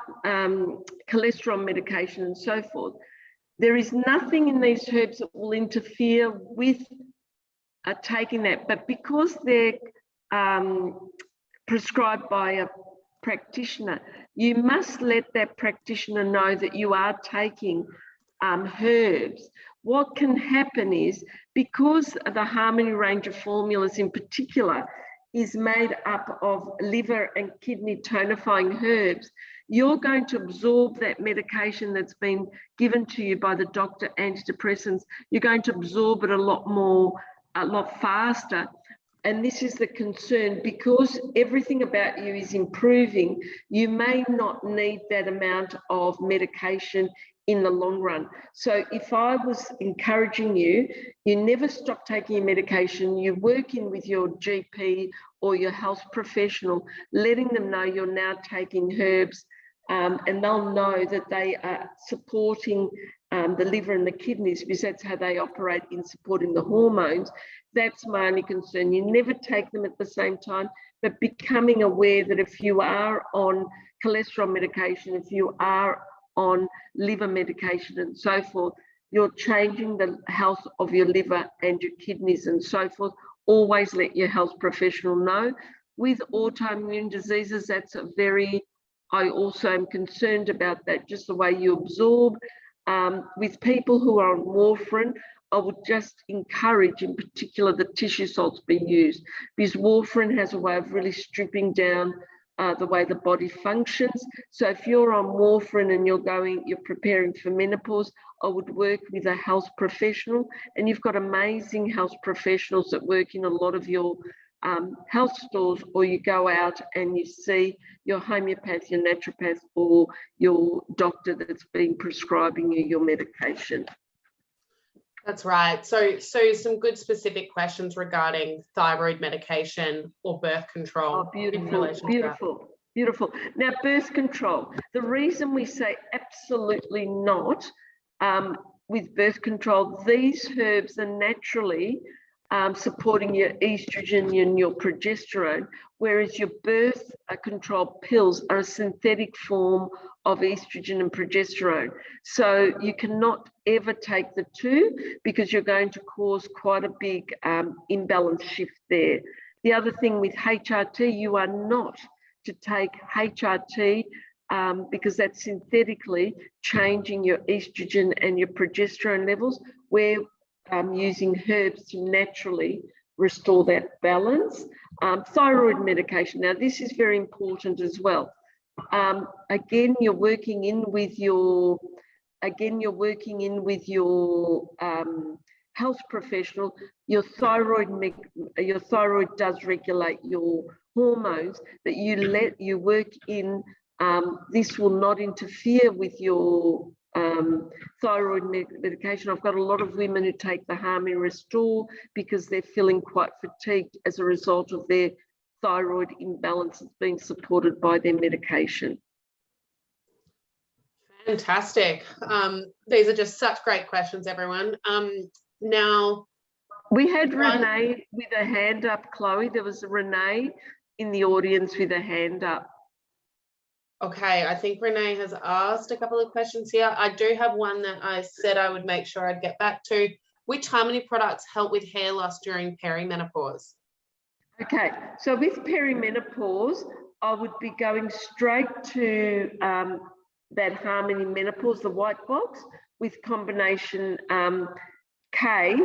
cholesterol medication and so forth, there is nothing in these herbs that will interfere with taking that, but because they're prescribed by a practitioner, you must let that practitioner know that you are taking herbs. What can happen is, because the Harmony range of formulas in particular is made up of liver and kidney tonifying herbs, you're going to absorb that medication that's been given to you by the doctor, antidepressants, you're going to absorb it a lot faster. And this is the concern, because everything about you is improving, you may not need that amount of medication in the long run. So if I was encouraging you, you never stop taking your medication, you work in with your GP or your health professional, letting them know you're now taking herbs, and they'll know that they are supporting the liver and the kidneys, because that's how they operate in supporting the hormones. That's my only concern. You never take them at the same time, but becoming aware that if you are on cholesterol medication, if you are on liver medication and so forth, you're changing the health of your liver and your kidneys and so forth. Always let your health professional know. With autoimmune diseases, that's I also am concerned about that, just the way you absorb. With people who are on warfarin, I would just encourage, in particular, the tissue salts be used, because warfarin has a way of really stripping down the way the body functions. So if you're on warfarin and you're preparing for menopause, I would work with a health professional, and you've got amazing health professionals that work in a lot of your health stores, or you go out and you see your homeopath, your naturopath, or your doctor that's been prescribing you your medication. That's right. So some good specific questions regarding thyroid medication or birth control. Oh, beautiful. Now, birth control. The reason we say absolutely not with birth control, these herbs are naturally supporting your estrogen and your progesterone, whereas your birth control pills are a synthetic form of estrogen and progesterone. So you cannot ever take the two, because you're going to cause quite a big imbalance shift there. The other thing with HRT, you are not to take HRT because that's synthetically changing your estrogen and your progesterone levels. We're using herbs to naturally restore that balance. Thyroid medication. Now, this is very important as well. Again, you're working in with your health professional. Your thyroid does regulate your hormones, that you work in. This will not interfere with your thyroid medication. I've got a lot of women who take the Harmony Restore because they're feeling quite fatigued as a result of their thyroid imbalance that's being supported by their medication. Fantastic. These are just such great questions, everyone. Now, we had Renee with a hand up, Chloe. There was a Renee in the audience with a hand up. okay, I think Renee has asked a couple of questions here. I do have one that I said I would make sure I'd get back to. Which Harmony products help with hair loss during perimenopause? Okay, so with perimenopause, I would be going straight to that Harmony Menopause, the white box, with combination K.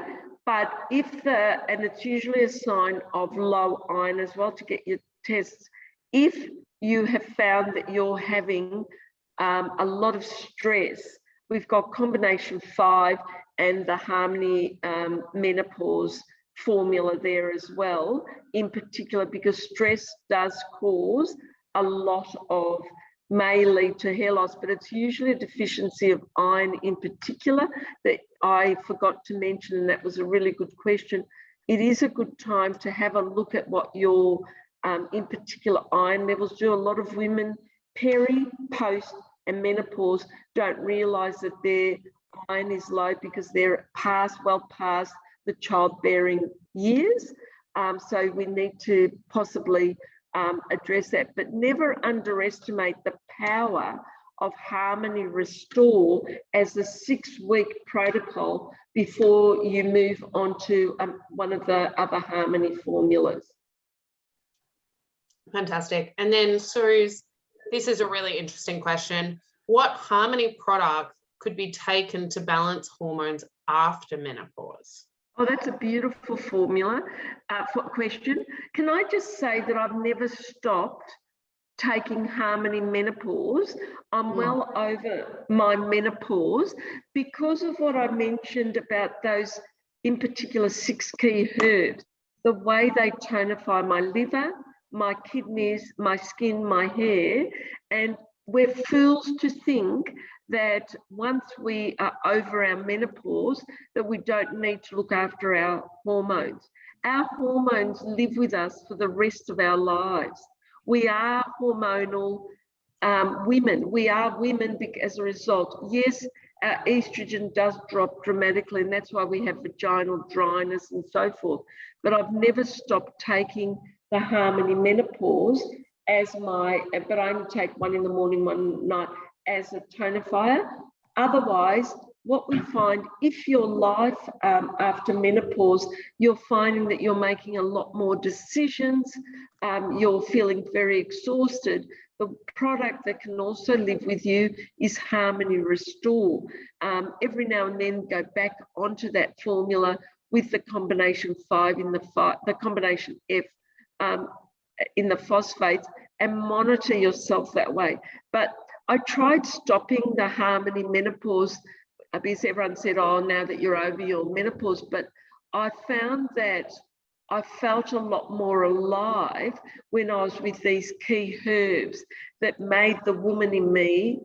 But if and it's usually a sign of low iron as well to get your tests. If you have found that you're having a lot of stress, we've got combination 5 and the Harmony Menopause formula there as well, in particular, because stress does cause a lot of, may lead to hair loss, but it's usually a deficiency of iron in particular that I forgot to mention, and that was a really good question. It is a good time to have a look at what your, in particular, iron levels do. A lot of women, peri, post, and menopause don't realise that their iron is low because they're well past the childbearing years. So we need to possibly address that, but never underestimate the power of Harmony Restore as a 6-week protocol before you move on to one of the other Harmony formulas. Fantastic. And then, Suze, this is a really interesting question. What Harmony product could be taken to balance hormones after menopause? Oh, that's a beautiful formula question. Can I just say that I've never stopped taking Harmony Menopause. I'm well over my menopause because of what I mentioned about those, in particular, 6 key herbs, the way they tonify my liver, my kidneys, my skin, my hair. And we're fools to think that once we are over our menopause, that we don't need to look after our hormones. Our hormones live with us for the rest of our lives. We are hormonal women. We are women as a result. Yes, our estrogen does drop dramatically, and that's why we have vaginal dryness and so forth. But I've never stopped taking the Harmony Menopause as but I only take one in the morning, one at night, as a tonifier. Otherwise, what we find, if your life after menopause, you're finding that you're making a lot more decisions, you're feeling very exhausted. The product that can also live with you is Harmony Restore. Every now and then go back onto that formula with the combination 5 in the combination F in the phosphates, and monitor yourself that way. But I tried stopping the Harmony Menopause because everyone said, oh, now that you're over your menopause, but I found that I felt a lot more alive when I was with these key herbs that made the woman in me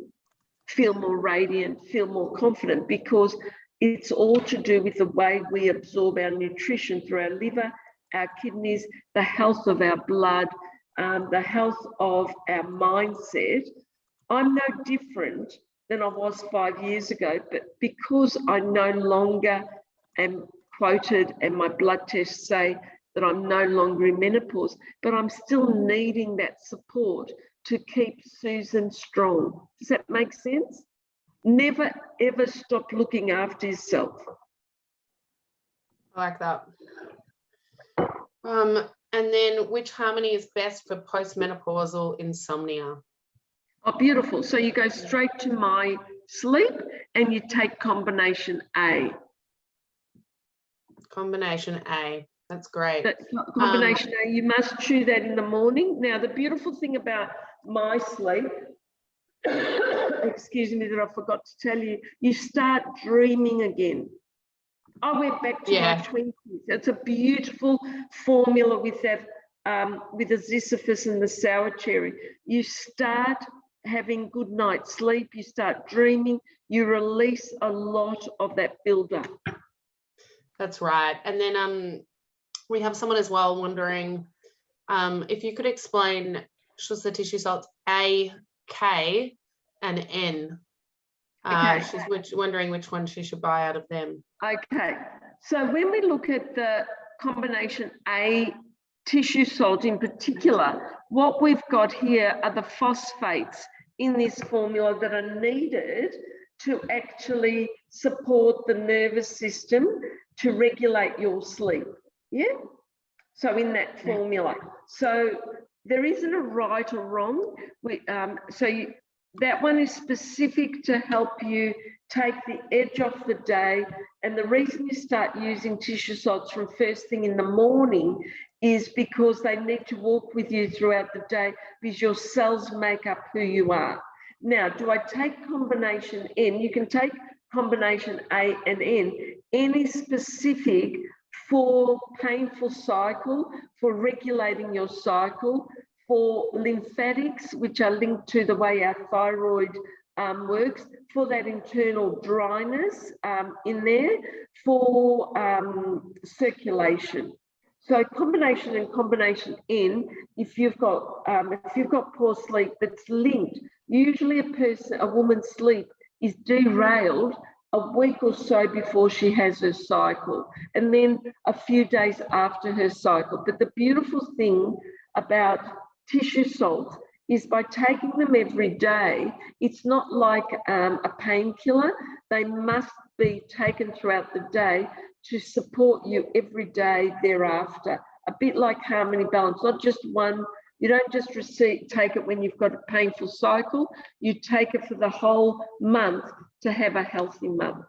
feel more radiant, feel more confident, because it's all to do with the way we absorb our nutrition through our liver, our kidneys, the health of our blood, the health of our mindset. I'm no different than I was 5 years ago, but because I no longer am quoted and my blood tests say that I'm no longer in menopause, but I'm still needing that support to keep Susan strong. Does that make sense? Never, ever stop looking after yourself. I like that. And then which Harmony is best for postmenopausal insomnia? Oh, beautiful. So you go straight to My Sleep and you take combination A. Combination A. That's great. That combination A, you must chew that in the morning. Now, the beautiful thing about My Sleep, excuse me, that I forgot to tell you, you start dreaming again. I went back to my 20s. It's a beautiful formula with that, with the ziziphus and the sour cherry. You start having good night's sleep, you start dreaming, you release a lot of that buildup. That's right. And then we have someone as well wondering if you could explain the tissue salts A, K, and N. Okay. She's wondering which one she should buy out of them. Okay, So when we look at the combination A tissue salt in particular, what we've got here are the phosphates in this formula that are needed to actually support the nervous system to regulate your sleep. Yeah? So in that formula. So there isn't a right or wrong. That one is specific to help you take the edge off the day. And the reason you start using tissue salts from first thing in the morning is because they need to walk with you throughout the day, because your cells make up who you are. Now, do I take combination N? You can take combination A and N. N is specific for painful cycle, for regulating your cycle, for lymphatics, which are linked to the way our thyroid works, for that internal dryness in there, for circulation. So combination and combination N, if you've got poor sleep that's linked, usually a woman's sleep is derailed a week or so before she has her cycle, and then a few days after her cycle. But the beautiful thing about tissue salts is by taking them every day, it's not like a painkiller. They must be taken throughout the day to support you every day thereafter. A bit like harmony balance, not just one. You don't just take it when you've got a painful cycle, you take it for the whole month to have a healthy month.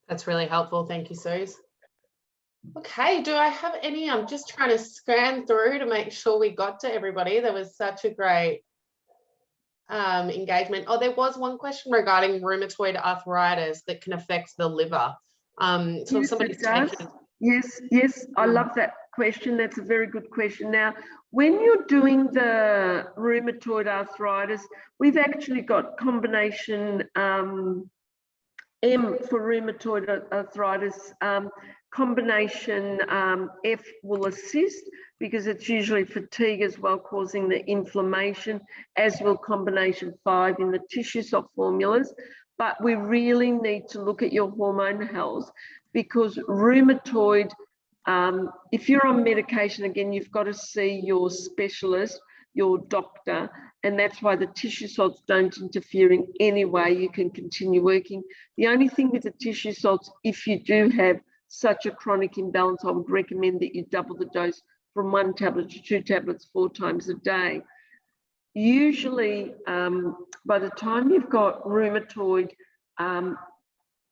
That's really helpful. Thank you, Suze. Okay, do I have any? I'm just trying to scan through to make sure we got to everybody. There was such a great engagement. Oh, there was one question regarding rheumatoid arthritis that can affect the liver. So yes, somebody's taken... Yes, I love that question. That's a very good question. Now, when you're doing the rheumatoid arthritis, we've actually got combination M for rheumatoid arthritis. Combination F will assist because it's usually fatigue as well causing the inflammation, as will combination 5 in the tissue salt formulas. But we really need to look at your hormone health, because rheumatoid, if you're on medication, again, you've got to see your specialist, your doctor, and that's why the tissue salts don't interfere in any way. You can continue working. The only thing with the tissue salts, if you do have such a chronic imbalance, I would recommend that you double the dose from 1 tablet to 2 tablets 4 times a day. Usually, by the time you've got rheumatoid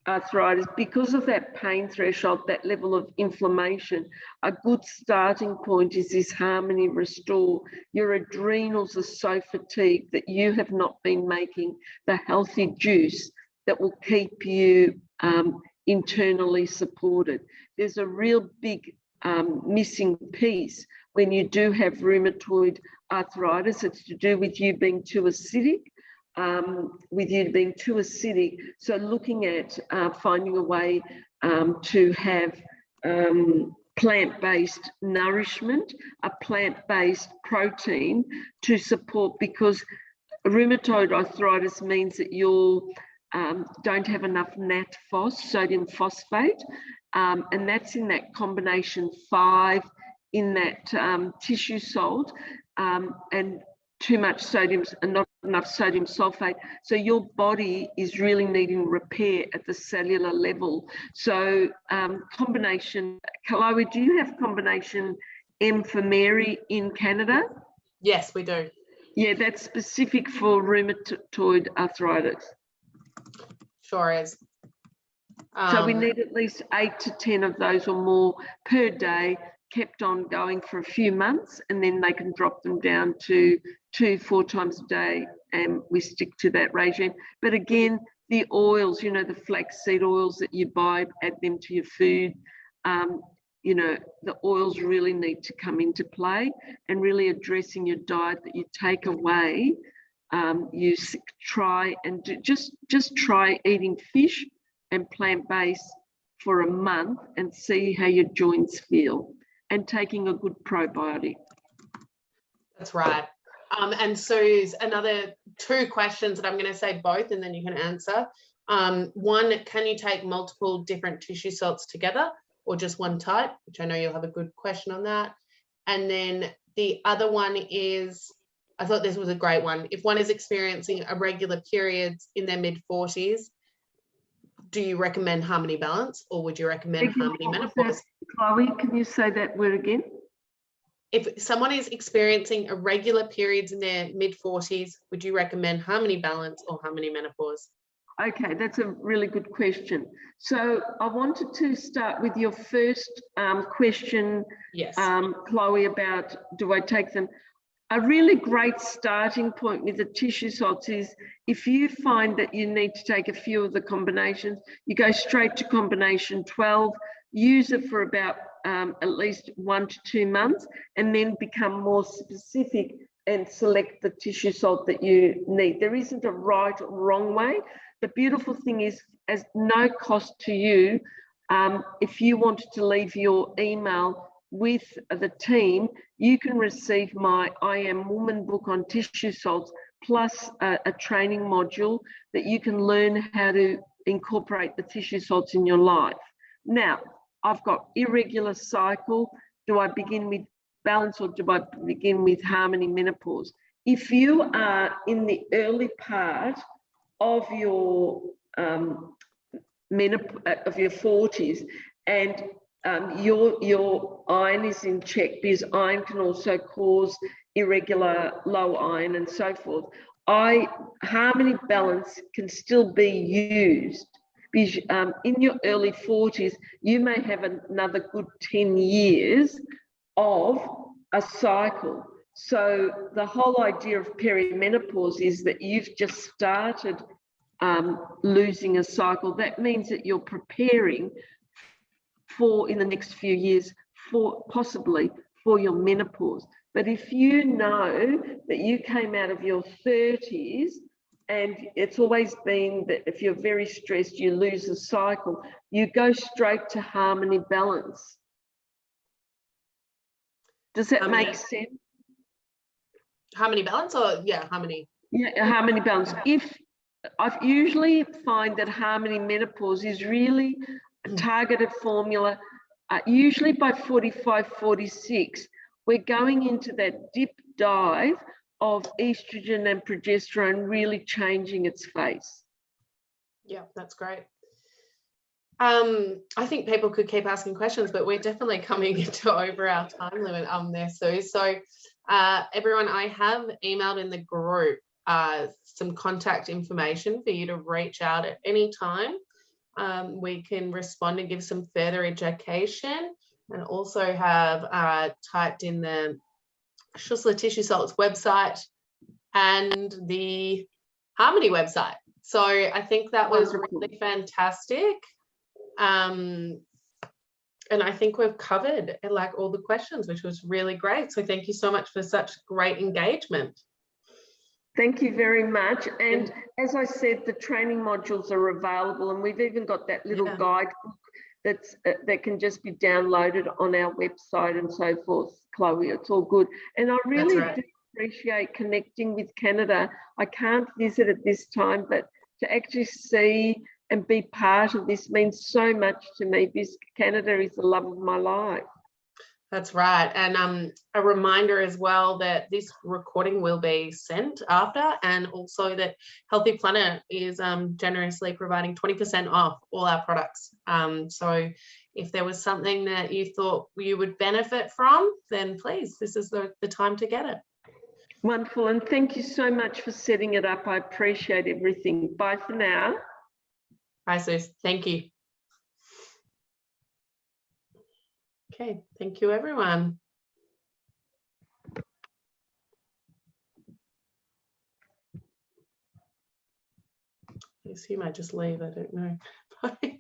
arthritis, because of that pain threshold, that level of inflammation, a good starting point is this Harmony Restore. Your adrenals are so fatigued that you have not been making the healthy juice that will keep you internally supported. There's a real big missing piece when you do have rheumatoid arthritis. It's to do with you being too acidic. So looking at finding a way to have plant-based nourishment, a plant-based protein to support, because rheumatoid arthritis means that you don't have enough NAT-phos, sodium phosphate, and that's in that combination 5 in that tissue salt, and too much sodium and not enough sodium sulfate. So your body is really needing repair at the cellular level. So combination, Chloe, do you have combination M for Mary in Canada? Yes, we do. Yeah, that's specific for rheumatoid arthritis. Sure is. So we need at least 8 to 10 of those or more per day, kept on going for a few months, and then they can drop them down to 2-4 times a day, and we stick to that regime. But again, the oils, you know, the flaxseed oils that you buy, add them to your food. You know, the oils really need to come into play, and really addressing your diet that you take away. You try and just try eating fish and plant-based for a month and see how your joints feel, and taking a good probiotic. That's right. And Suze, another 2 questions that I'm going to say both and then you can answer. One, can you take multiple different tissue salts together or just one type, which I know you'll have a good question on that. And then the other one is, I thought this was a great one. If one is experiencing irregular periods in their mid-40s, do you recommend harmony balance or would you recommend harmony menopause? Chloe, can you say that word again? If someone is experiencing irregular periods in their mid-40s, would you recommend harmony balance or harmony menopause? Okay, that's a really good question. So I wanted to start with your first question, yes, Chloe, about do I take them? A really great starting point with the tissue salts is if you find that you need to take a few of the combinations, you go straight to combination 12, use it for about at least 1 to 2 months, and then become more specific and select the tissue salt that you need. There isn't a right or wrong way. The beautiful thing is, as no cost to you, if you wanted to leave your email with the team, you can receive my I Am Woman book on tissue salts, plus a training module that you can learn how to incorporate the tissue salts in your life. Now, I've got irregular cycle. Do I begin with balance or do I begin with harmony menopause? If you are in the early part of your 40s and your iron is in check, because iron can also cause irregular low iron and so forth, harmony balance can still be used, because in your early 40s you may have another good 10 years of a cycle. So the whole idea of perimenopause is that you've just started losing a cycle. That means that you're preparing for, in the next few years, for possibly for your menopause. But if you know that you came out of your 30s and it's always been that if you're very stressed, you lose a cycle, you go straight to harmony balance. Does that make sense? Harmony balance or harmony? Yeah, harmony balance. If I usually find that harmony menopause is really a targeted formula, usually by 45, 46, we're going into that deep dive of estrogen and progesterone really changing its face. Yeah, that's great. I think people could keep asking questions, but we're definitely coming into over our time limit there, Sue. So everyone, I have emailed in the group some contact information for you to reach out at any time. We can respond and give some further education, and also have typed in the Schussler Tissue Salts website and the Harmony website. So I think that was really fantastic. And I think we've covered like all the questions, which was really great. So thank you so much for such great engagement. Thank you very much. And as I said, the training modules are available, and we've even got that little guidebook that can just be downloaded on our website and so forth, Chloe. It's all good. And I really do appreciate connecting with Canada. I can't visit at this time, but to actually see and be part of this means so much to me, because Canada is the love of my life. That's right. And a reminder as well that this recording will be sent after, and also that Healthy Planet is generously providing 20% off all our products. So if there was something that you thought you would benefit from, then please, this is the time to get it. Wonderful. And thank you so much for setting it up. I appreciate everything. Bye for now. Bye, Suze. Thank you. Okay, thank you, everyone. I assume I just leave, I don't know. Bye.